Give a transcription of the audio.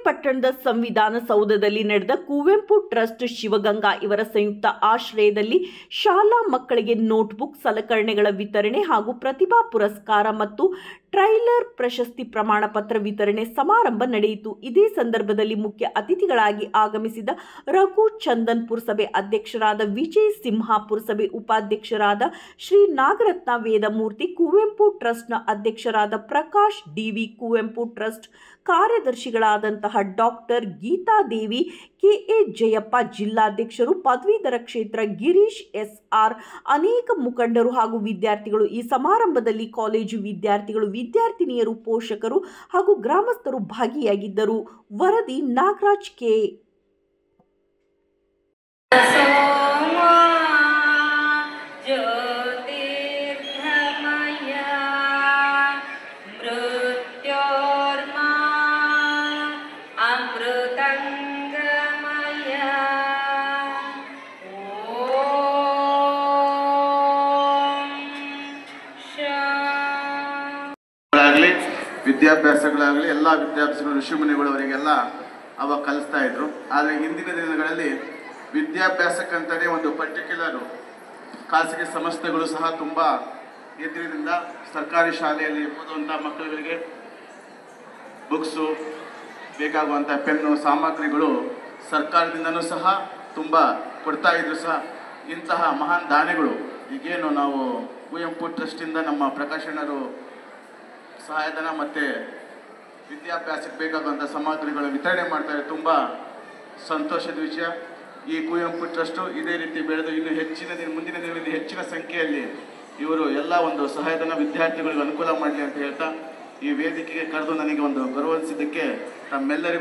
ಪಟ್ಟಣದ ಸಂವಿಧಾನ ಸೌಧದಲ್ಲಿ ನಡೆದ ಕುವೆಂಪು ಟ್ರಸ್ಟ್ ಶಿವಗಂಗಾ ಇವರ ಸಂಯುಕ್ತ ಆಶ್ರಯದಲ್ಲಿ ಶಾಲಾ ಮಕ್ಕಳಿಗೆ ನೋಟ್ಬುಕ್, ಸಲಕರಣೆಗಳ ವಿತರಣೆ ಹಾಗೂ ಪ್ರತಿಭಾ ಪುರಸ್ಕಾರ ಮತ್ತು ಟ್ರೈಲರ್ ಪ್ರಶಸ್ತಿ ಪ್ರಮಾಣ ಪತ್ರ ವಿತರಣೆ ಸಮಾರಂಭ ನಡೆಯಿತು. ಇದೇ ಸಂದರ್ಭದಲ್ಲಿ ಮುಖ್ಯ ಅತಿಥಿಗಳಾಗಿ ಆಗಮಿಸಿದ ರಘು ಚಂದನ್ ಪುರಸಭೆ ಅಧ್ಯಕ್ಷರಾದ ವಿಜಯ್ ಸಿಂಹ, ಪುರಸಭೆ ಉಪಾಧ್ಯಕ್ಷರಾದ ಶ್ರೀ ನಾಗರತ್ನ ವೇದಮೂರ್ತಿ, ಕುವೆಂಪು ಟ್ರಸ್ಟ್ನ ಅಧ್ಯಕ್ಷರಾದ ಪ್ರಕಾಶ್ ಡಿವಿ, ಕುವೆಂಪು ಟ್ರಸ್ಟ್ ಕಾರ್ಯದರ್ಶಿಗಳಾದಂತಹ ಡಾಕ್ಟರ್ ಗೀತಾದೇವಿ, ಕೆಎ ಜಯಪ್ಪ, ಜಿಲ್ಲಾಧ್ಯಕ್ಷರು, ಪದವೀಧರ ಕ್ಷೇತ್ರ ಗಿರೀಶ್ ಎಸ್ಆರ್, ಅನೇಕ ಮುಖಂಡರು ಹಾಗೂ ವಿದ್ಯಾರ್ಥಿಗಳು ಈ ಸಮಾರಂಭದಲ್ಲಿ ಕಾಲೇಜು ವಿದ್ಯಾರ್ಥಿಗಳು, ವಿದ್ಯಾರ್ಥಿನಿಯರು, ಪೋಷಕರು ಹಾಗೂ ಗ್ರಾಮಸ್ಥರು ಭಾಗಿಯಾಗಿದ್ದರು. ವರದಿ ನಾಗರಾಜ್ ಕೆ. ವಿದ್ಯಾಭ್ಯಾಸಗಳಾಗಲಿ ಎಲ್ಲ ವಿದ್ಯಾಭ್ಯಾಸಗಳು ಋಷಿಮುನಿಗಳು ಅವರಿಗೆಲ್ಲ ಅವಾಗ ಕಲಿಸ್ತಾ ಇದ್ರು. ಆದರೆ ಹಿಂದಿನ ದಿನಗಳಲ್ಲಿ ವಿದ್ಯಾಭ್ಯಾಸಕ್ಕಂತಲೇ ಒಂದು ಪರ್ಟಿಕ್ಯುಲರು ಖಾಸಗಿ ಸಂಸ್ಥೆಗಳು ಸಹ ತುಂಬ ಇದ್ರಿಂದ ಸರ್ಕಾರಿ ಶಾಲೆಯಲ್ಲಿ ಓದುವಂಥ ಮಕ್ಕಳುಗಳಿಗೆ ಬುಕ್ಸು, ಬೇಕಾಗುವಂಥ ಪೆನ್ನು, ಸಾಮಗ್ರಿಗಳು ಸರ್ಕಾರದಿಂದನೂ ಸಹ ತುಂಬ ಕೊಡ್ತಾ ಇದ್ರು. ಸಹ ಇಂತಹ ಮಹಾನ್ ದಾನಿಗಳು ಈಗೇನು ನಾವು ಕುವೆಂಪು ಟ್ರಸ್ಟಿಂದ ನಮ್ಮ ಪ್ರಕಾಶನರು ಸಹಾಯಧನ ಮತ್ತು ವಿದ್ಯಾಭ್ಯಾಸಕ್ಕೆ ಬೇಕಾಗುವಂಥ ಸಾಮಗ್ರಿಗಳ ವಿತರಣೆ ಮಾಡ್ತಾರೆ. ತುಂಬ ಸಂತೋಷದ ವಿಷಯ. ಈ ಕುವೆಂಪು ಟ್ರಸ್ಟು ಇದೇ ರೀತಿ ಬೆಳೆದು ಇನ್ನೂ ಮುಂದಿನ ದಿನಗಳಲ್ಲಿ ಹೆಚ್ಚಿನ ಸಂಖ್ಯೆಯಲ್ಲಿ ಇವರು ಎಲ್ಲ ಒಂದು ಸಹಾಯಧನ ವಿದ್ಯಾರ್ಥಿಗಳಿಗೆ ಅನುಕೂಲ ಮಾಡಲಿ ಅಂತ ಹೇಳ್ತಾ ಈ ವೇದಿಕೆಗೆ ಕರೆದು ನನಗೆ ಒಂದು ಗೌರವಿಸಿದ್ದಕ್ಕೆ ತಮ್ಮೆಲ್ಲರಿಗೂ